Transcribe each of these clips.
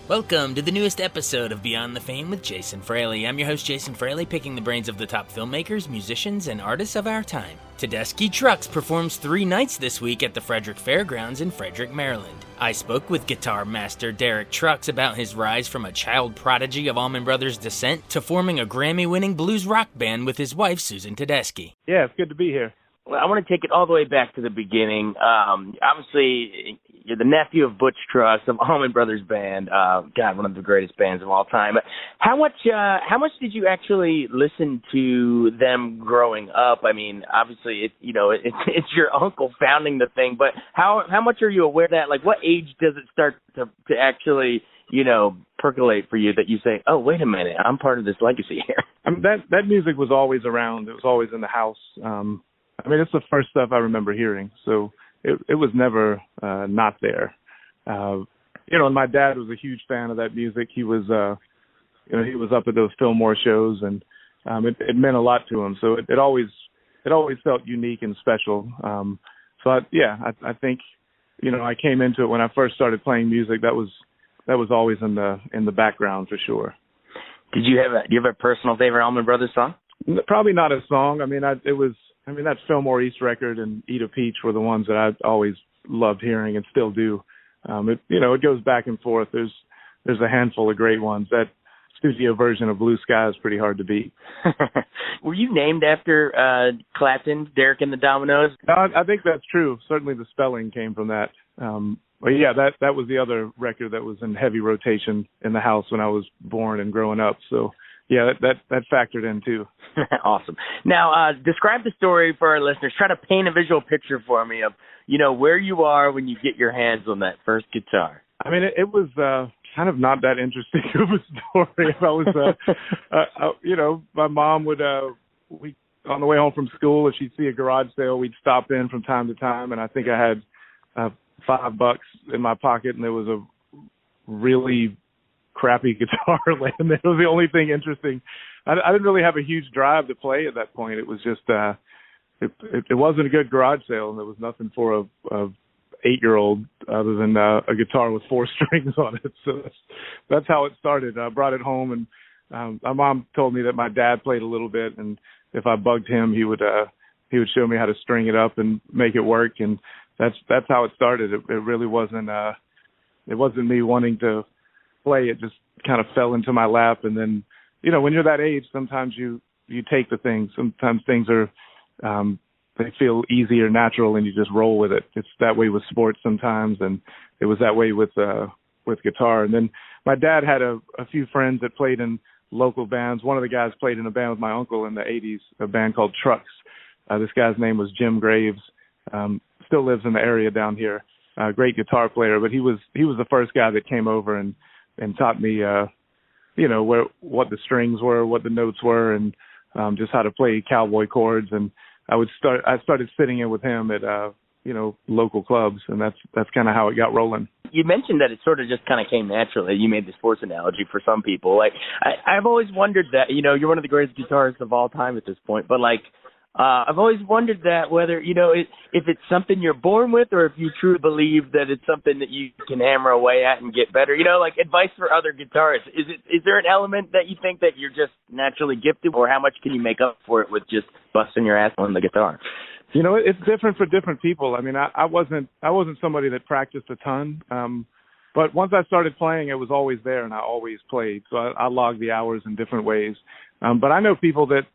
Welcome to the newest episode of Beyond the Fame with Jason Fraley. I'm your host, Jason Fraley, picking the brains of the top filmmakers, musicians, and artists of our time. Tedeschi Trucks performs 3 nights this week at the Frederick Fairgrounds in Frederick, Maryland. I spoke with guitar master Derek Trucks about his rise from a child prodigy of Allman Brothers descent to forming a Grammy-winning blues rock band with his wife, Susan Tedeschi. Yeah, it's good to be here. Well, I want to take it all the way back to the beginning. Obviously, you're the nephew of Butch Trucks of Allman Brothers Band. God, one of the greatest bands of all time. How much did you actually listen to them growing up? I mean, obviously, it's your uncle founding the thing, but how much are you aware of that? Like, what age does it start to actually, percolate for you that you say, oh, wait a minute, I'm part of this legacy here? I mean, that music was always around. It was always in the house. It's the first stuff I remember hearing, so it was never not there. And my dad was a huge fan of that music. He was, he was up at those Fillmore shows, and it meant a lot to him. So it always felt unique and special. I think, I came into it when I first started playing music. That was always in the background for sure. Do you have a personal favorite Allman Brothers song? Probably not a song. That Fillmore East record and Eat a Peach were the ones that I always loved hearing and still do. It goes back and forth. There's a handful of great ones. That studio version of Blue Sky is pretty hard to beat. Were you named after Clapton, Derek and the Dominoes? No, I think that's true. Certainly the spelling came from that. But yeah, that was the other record that was in heavy rotation in the house when I was born and growing up. So yeah, that factored in too. Awesome. Now, describe the story for our listeners. Try to paint a visual picture for me of, where you are when you get your hands on that first guitar. It was kind of not that interesting of a story. I was, my mom would, we on the way home from school, if she'd see a garage sale, we'd stop in from time to time, and I think I had $5 in my pocket, and there was a really crappy guitar laying there. It was the only thing interesting. I didn't really have a huge drive to play at that point. It was just it wasn't a good garage sale, and there was nothing for a 8-year-old other than a guitar with 4 strings on it. So that's how it started. I brought it home, and my mom told me that my dad played a little bit, and if I bugged him, he would show me how to string it up and make it work, and that's how it started. It really wasn't me wanting to play. It just kind of fell into my lap, and then when you're that age, sometimes you take the things. Sometimes things are they feel easy or natural, and you just roll with it. It's that way with sports sometimes, and it was that way with guitar. And then my dad had a few friends that played in local bands. One of the guys played in a band with my uncle in the 80s, a band called Trucks. This guy's name was Jim Graves. Still lives in the area down here. Great guitar player, but he was the first guy that came over and taught me, what the strings were, what the notes were, and just how to play cowboy chords. And I started sitting in with him at, local clubs, and that's kind of how it got rolling. You mentioned that it sort of just kind of came naturally. You made the sports analogy for some people. Like, I've always wondered that, you're one of the greatest guitarists of all time at this point, but I've always wondered that whether, if it's something you're born with or if you truly believe that it's something that you can hammer away at and get better, like advice for other guitarists. Is there an element that you think that you're just naturally gifted, or how much can you make up for it with just busting your ass on the guitar? It's different for different people. I wasn't somebody that practiced a ton. But once I started playing, it was always there, and I always played. So I logged the hours in different ways. But I know people that,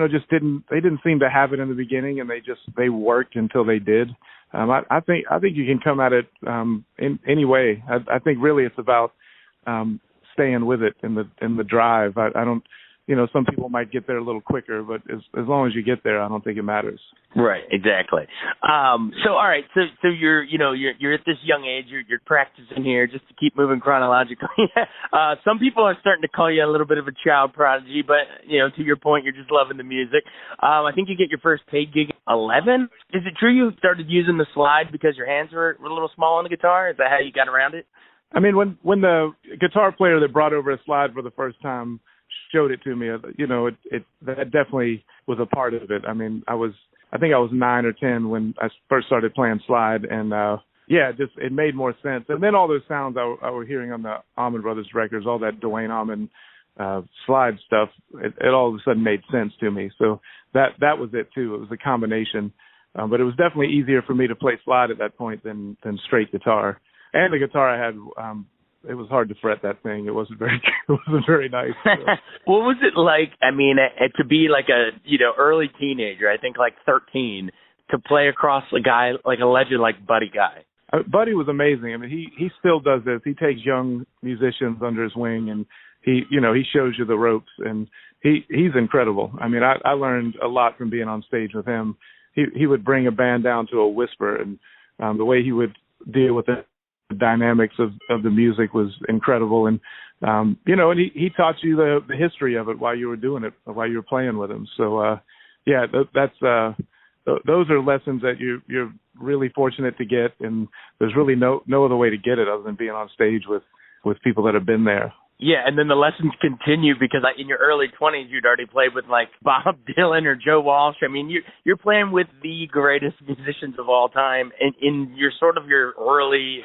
just didn't seem to have it in the beginning, and they worked until they did. I think you can come at it in any way. I think really it's about staying with it in the drive. I don't, some people might get there a little quicker, but as long as you get there, I don't think it matters. Right, exactly. So all right, so you're at this young age, you're practicing here just to keep moving chronologically. Some people are starting to call you a little bit of a child prodigy, but to your point, you're just loving the music. I think you get your first paid gig at 11. Is it true you started using the slide because your hands were a little small on the guitar? Is that how you got around it? When the guitar player that brought over a slide for the first time showed it to me, that definitely was a part of it. I think I was 9 or 10 when I first started playing slide, and yeah, it made more sense. And then all those sounds I were hearing on the Allman Brothers records, all that Duane Allman slide stuff, it all of a sudden made sense to me. So that was it too. It was a combination. But it was definitely easier for me to play slide at that point than straight guitar. And the guitar I had, it was hard to fret that thing. It wasn't very nice. So. What was it like? I mean, to be like a early teenager, I think like 13, to play across a guy like a legend like Buddy Guy. Buddy was amazing. I mean, he still does this. He takes young musicians under his wing, and he shows you the ropes, and he's incredible. I mean, I learned a lot from being on stage with him. He would bring a band down to a whisper, and the way he would deal with the dynamics of the music was incredible. And and he taught you the history of it while you were doing it, while you were playing with him. So those are lessons that you're really fortunate to get, and there's really no other way to get it other than being on stage with people that have been there. Yeah, and then the lessons continue because in your early 20s, you'd already played with like Bob Dylan or Joe Walsh. I mean, you're playing with the greatest musicians of all time in your sort of your early,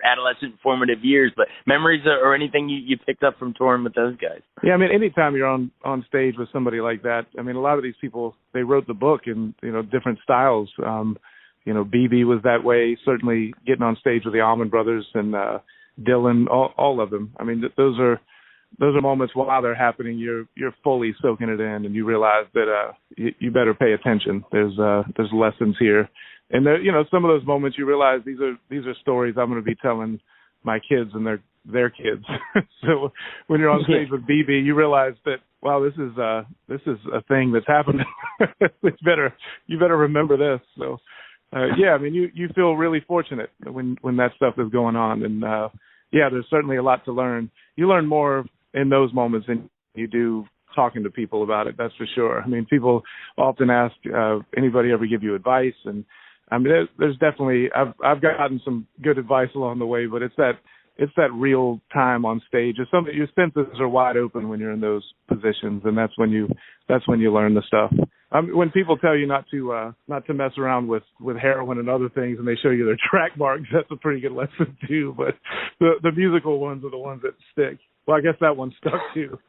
adolescent formative years. But memories or anything you picked up from touring with those guys? Yeah, I mean, anytime you're on stage with somebody like that, I mean, a lot of these people, they wrote the book in, different styles. BB was that way, certainly getting on stage with the Allman Brothers and Dylan, all of them. I mean, those are moments while they're happening, you're fully soaking it in, and you realize that you better pay attention. There's lessons here, and some of those moments you realize these are stories I'm going to be telling my kids and their kids. So when you're on stage with BB, you realize that, wow, this is a thing that's happening. You better remember this. So. I mean, you feel really fortunate when that stuff is going on, and there's certainly a lot to learn. You learn more in those moments than you do talking to people about it. That's for sure. I mean, people often ask, anybody ever give you advice? And I mean, there's definitely I've gotten some good advice along the way, but it's that real time on stage. It's something your senses are wide open when you're in those positions, and that's when you learn the stuff. When people tell you not to mess around with heroin and other things, and they show you their track marks, that's a pretty good lesson too. But the musical ones are the ones that stick. Well, I guess that one stuck too.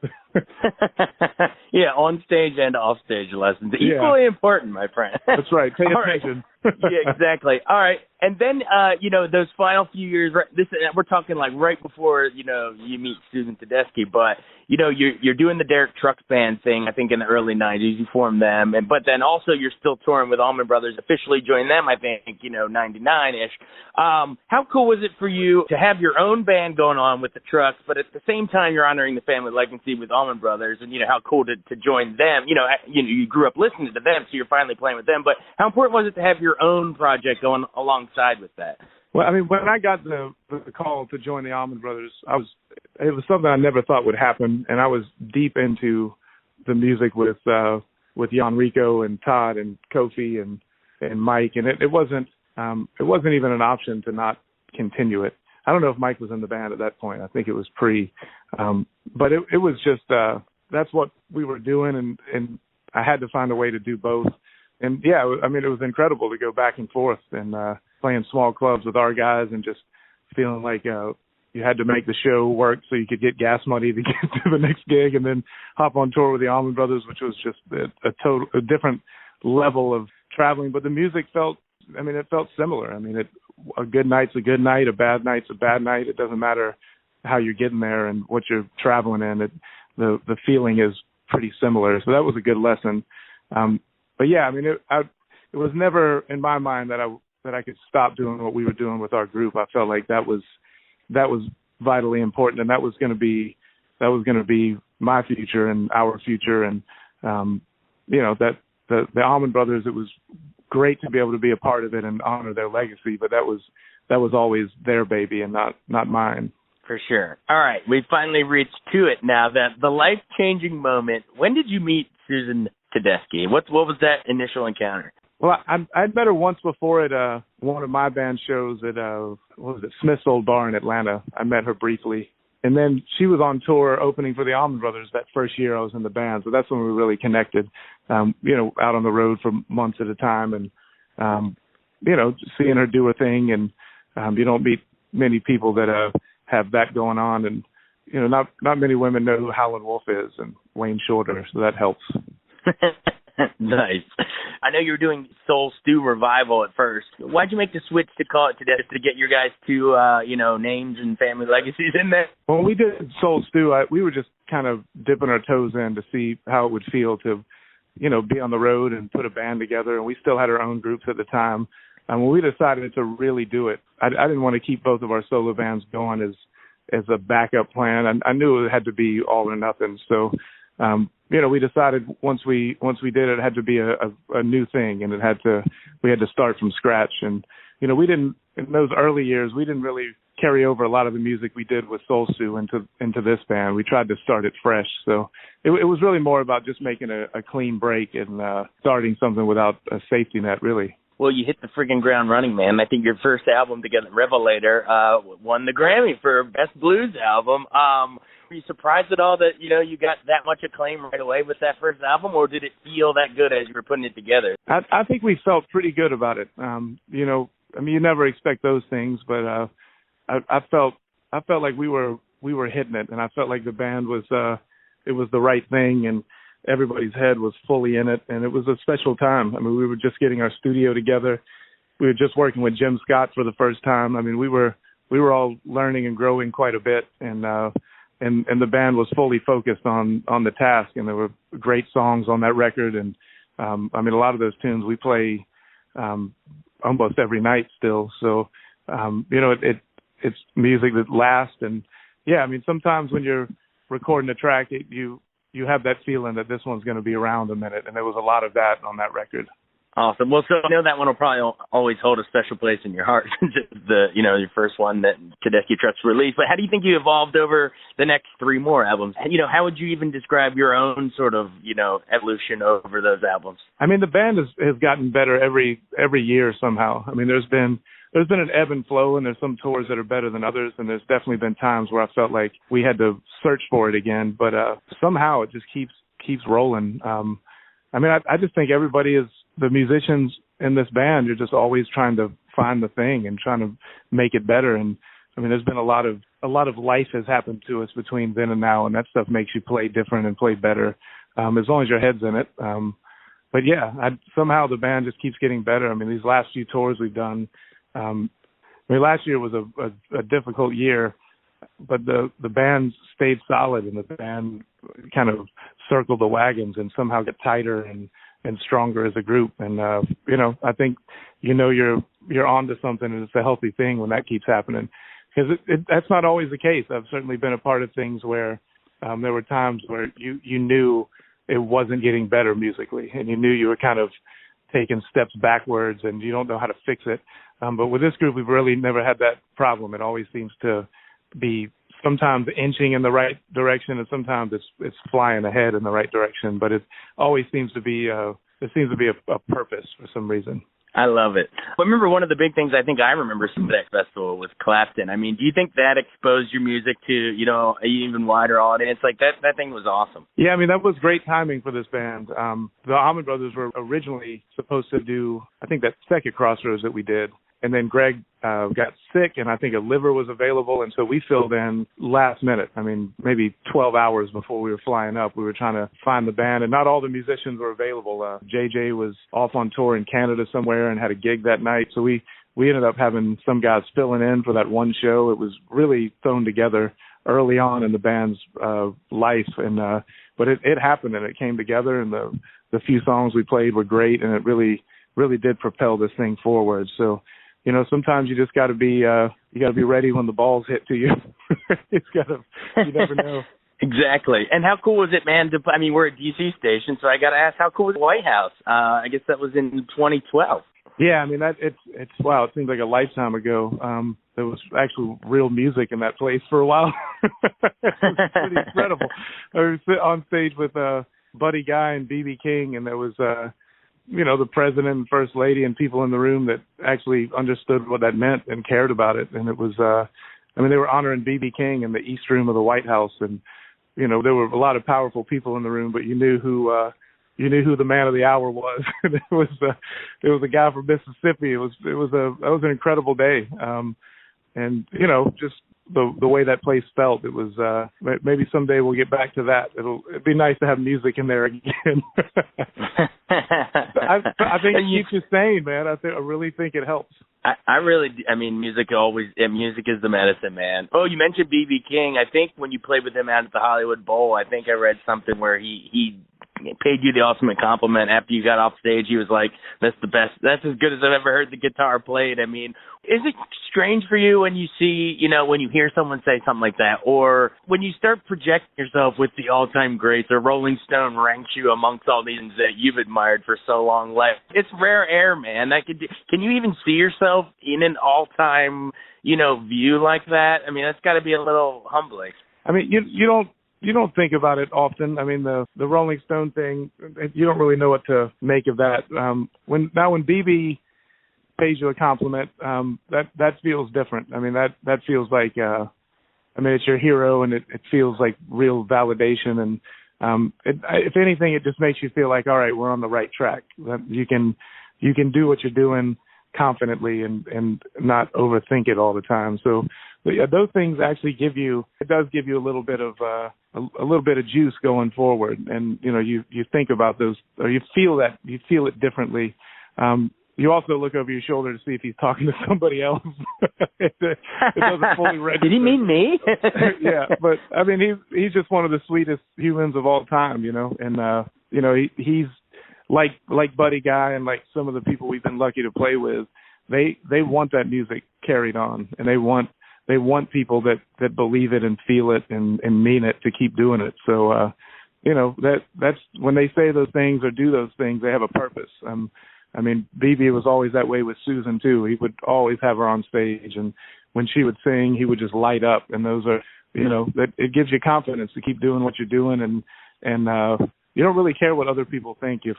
Yeah, on stage and off stage lessons. Equally important, my friend. That's right. Pay attention. Right. Yeah, exactly. All right. And then, those final few years, we're talking like right before, you meet Susan Tedeschi, but, you're doing the Derek Trucks Band thing, I think in the early 90s, you formed them. But then also you're still touring with Allman Brothers, officially joined them, I think, 99-ish. How cool was it for you to have your own band going on with the Trucks, but at the same time you're honoring the family legacy with Allman Brothers, and, how cool to join them? You grew up listening to them, so you're finally playing with them, but how important was it to have your own project going alongside with that? Well, I mean, when I got the call to join the Allman Brothers, it was something I never thought would happen, and I was deep into the music with Jan Rico and Todd and Kofi and Mike, and it wasn't even an option to not continue it. I don't know if Mike was in the band at that point. I think it was pre, but it was just that's what we were doing, and I had to find a way to do both. And yeah, I mean, it was incredible to go back and forth and playing small clubs with our guys and just feeling like you had to make the show work so you could get gas money to get to the next gig, and then hop on tour with the Allman Brothers, which was just a different level of traveling. But the music felt similar. I mean, a good night's a good night, a bad night's a bad night. It doesn't matter how you're getting there and what you're traveling in. The feeling is pretty similar. So that was a good lesson. But yeah, I mean, it was never in my mind that I could stop doing what we were doing with our group. I felt like that was vitally important, and that was going to be my future and our future. And that the Allman Brothers, it was great to be able to be a part of it and honor their legacy, but that was always their baby and not mine. For sure. All right, we finally reached to it now. That the life-changing moment. When did you meet Susan Tedeschi? What was that initial encounter? Well, I'd met her once before at one of my band shows at Smith's Old Bar in Atlanta. I met her briefly, and then she was on tour opening for the Allman Brothers that first year I was in the band. So that's when we really connected. Out on the road for months at a time, and seeing her do her thing, and You don't meet many people that have that going on, and not many women know who Howlin' Wolf is and Wayne Shorter, so that helps. Nice. I know you were doing Soul Stew Revival at first. Why'd you make the switch to call it Tedeschi to get your guys two, names and family legacies in there? When we did Soul Stew, we were just kind of dipping our toes in to see how it would feel to, be on the road and put a band together. And we still had our own groups at the time. And when we decided to really do it, I didn't want to keep both of our solo bands going as a backup plan. I knew it had to be all or nothing. So, we decided once we did it had to be a new thing, and we had to start from scratch. And, we didn't, in those early years, we didn't really carry over a lot of the music we did with Soul Stew into this band. We tried to start it fresh. So it was really more about just making a clean break and starting something without a safety net, really. Well, you hit the friggin' ground running, man. I think your first album together, Revelator, won the Grammy for Best Blues Album. Were you surprised at all that, you got that much acclaim right away with that first album, or did it feel that good as you were putting it together? I think we felt pretty good about it. You never expect those things, but I felt like we were hitting it, and I felt like the band was it was the right thing, and everybody's head was fully in it, and it was a special time. We were just getting our studio together. We were just working with Jim Scott for the first time. We were all learning and growing quite a bit, and the band was fully focused on the task, and there were great songs on that record. And a lot of those tunes we play almost every night still. So it's music that lasts. And sometimes when you're recording a track, you have that feeling that this one's going to be around a minute, and there was a lot of that on that record. Awesome. Well, so I know that one will probably always hold a special place in your heart, since it's your first one that Tedeschi Trucks released. But how do you think you evolved over the next three more albums? How would you even describe your own sort of, evolution over those albums? The band has gotten better every year somehow. There's been an ebb and flow, and there's some tours that are better than others, and there's definitely been times where I felt like we had to search for it again. But somehow it just keeps rolling. I just think the musicians in this band, you're just always trying to find the thing and trying to make it better. And there's been a lot of life has happened to us between then and now, and that stuff makes you play different and play better, as long as your head's in it. But yeah, somehow the band just keeps getting better. These last few tours we've done, last year was a difficult year, but the band stayed solid, and the band kind of circled the wagons and somehow got tighter and stronger as a group. And I think you're onto something, and it's a healthy thing when that keeps happening, because that's not always the case. I've certainly been a part of things where there were times where you knew it wasn't getting better musically, and you knew you were kind of taking steps backwards, and you don't know how to fix it. But with this group, we've really never had that problem. It always seems to be sometimes inching in the right direction, and sometimes it's flying ahead in the right direction. But it always seems to be a purpose for some reason. I love it. But remember, one of the big things I think I remember from that festival was Clapton. Do you think that exposed your music to, an even wider audience? Like that thing was awesome. Yeah, that was great timing for this band. The Allman Brothers were originally supposed to do, I think, that second Crossroads that we did. And then Greg got sick, and I think a liver was available, and so we filled in last minute. Maybe 12 hours before we were flying up. We were trying to find the band, and not all the musicians were available. JJ was off on tour in Canada somewhere and had a gig that night, so we ended up having some guys filling in for that one show. It was really thrown together early on in the band's life, and but it happened, and it came together, and the few songs we played were great, and it really did propel this thing forward. So, sometimes you just got to be ready when the balls hit to you. You never know. Exactly. And how cool was it, man? We're a DC station, so I got to ask, how cool was the White House? I guess that was in 2012. Yeah, it's wow. It seems like a lifetime ago. There was actual real music in that place for a while. It was pretty incredible. I was on stage with Buddy Guy and B.B. King, and there was the president and first lady and people in the room that actually understood what that meant and cared about it. And it was, they were honoring B.B. King in the East Room of the White House. And, there were a lot of powerful people in the room, but you knew who you knew who the man of the hour was. And it was a guy from Mississippi. That was an incredible day. And just the way that place felt, it was maybe someday we'll get back to that. It'd be nice to have music in there again. I think it keeps you sane, man. I really think it helps. Music is the medicine, man. Oh, you mentioned B.B. King. I think when you played with him out at the Hollywood Bowl, I think I read something where he paid you the ultimate compliment after you got off stage. He was like, "That's the best. That's as good as I've ever heard the guitar played." I mean, is it strange for you when you see, when you hear someone say something like that, or when you start projecting yourself with the all-time greats, or Rolling Stone ranks you amongst all these that you've admired for so long? Like, it's rare air, man. Can you even see yourself in an all-time, view like that? I mean, that's got to be a little humbling. I mean, you don't think about it often. I mean, the Rolling Stone thing, you don't really know what to make of that. When BB pays you a compliment, that feels different. I mean, that feels like, it's your hero, and it feels like real validation. And if anything, it just makes you feel like, all right, we're on the right track. You can do what you're doing confidently and not overthink it all the time. So, but yeah, those things actually give you a little bit of juice going forward. And you think about those, or you feel it differently. You also look over your shoulder to see if he's talking to somebody else. It doesn't fully register. Did he mean me? Yeah, but I mean, he's just one of the sweetest humans of all time, and he's like Buddy Guy and like some of the people we've been lucky to play with. They want that music carried on, and they want people that believe it and feel it and mean it to keep doing it. So, that's when they say those things or do those things, they have a purpose. BB was always that way with Susan too. He would always have her on stage, and when she would sing, he would just light up. And those are, that it gives you confidence to keep doing what you're doing, and you don't really care what other people think if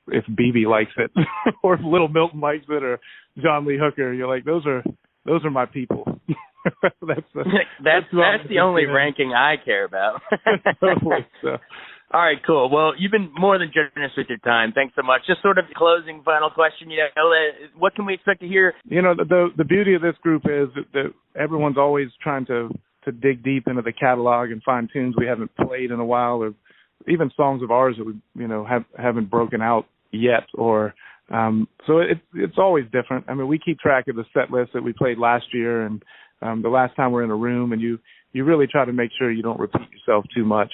BB likes it or if Little Milton likes it or John Lee Hooker. You're like, those are my people. that's the only ranking I care about. Totally, so. All right, cool. Well, you've been more than generous with your time. Thanks so much. Just sort of closing final question. What can we expect to hear? The beauty of this group is that everyone's always trying to dig deep into the catalog and find tunes we haven't played in a while, or even songs of ours that we haven't broken out yet. Or so it's always different. I mean, we keep track of the set list that we played last year and the last time we're in a room, and you really try to make sure you don't repeat yourself too much.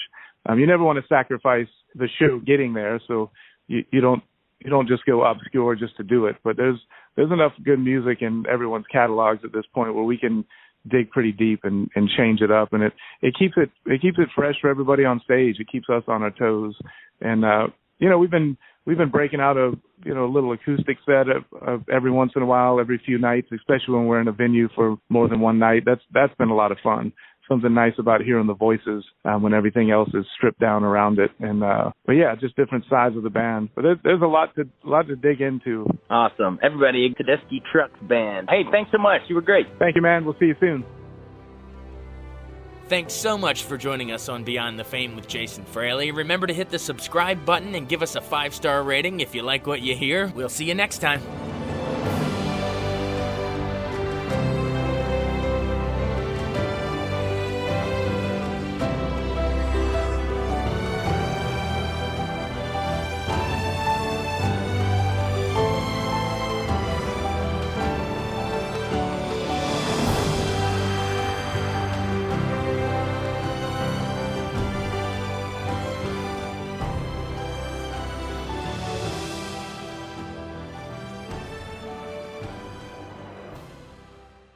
You never want to sacrifice the show getting there, so you don't just go obscure just to do it. But there's enough good music in everyone's catalogs at this point where we can dig pretty deep and change it up, and it keeps it fresh for everybody on stage. It keeps us on our toes, and we've been breaking out a little acoustic set of every once in a while, every few nights, especially when we're in a venue for more than one night. That's been a lot of fun. Something nice about hearing the voices when everything else is stripped down around it. And but yeah, just different sides of the band. But there's a lot to dig into. Awesome. Everybody, Tedeschi Trucks Band. Hey, thanks so much. You were great. Thank you, man. We'll see you soon. Thanks so much for joining us on Beyond the Fame with Jason Fraley. Remember to hit the subscribe button and give us a 5-star rating if you like what you hear. We'll see you next time.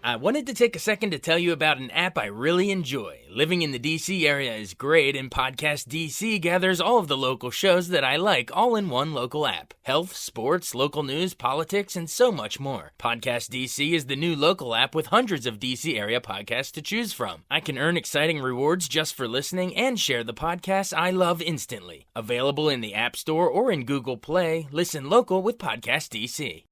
I wanted to take a second to tell you about an app I really enjoy. Living in the DC area is great, and Podcast DC gathers all of the local shows that I like all in one local app. Health, sports, local news, politics, and so much more. Podcast DC is the new local app with hundreds of DC area podcasts to choose from. I can earn exciting rewards just for listening and share the podcasts I love instantly. Available in the App Store or in Google Play, listen local with Podcast DC.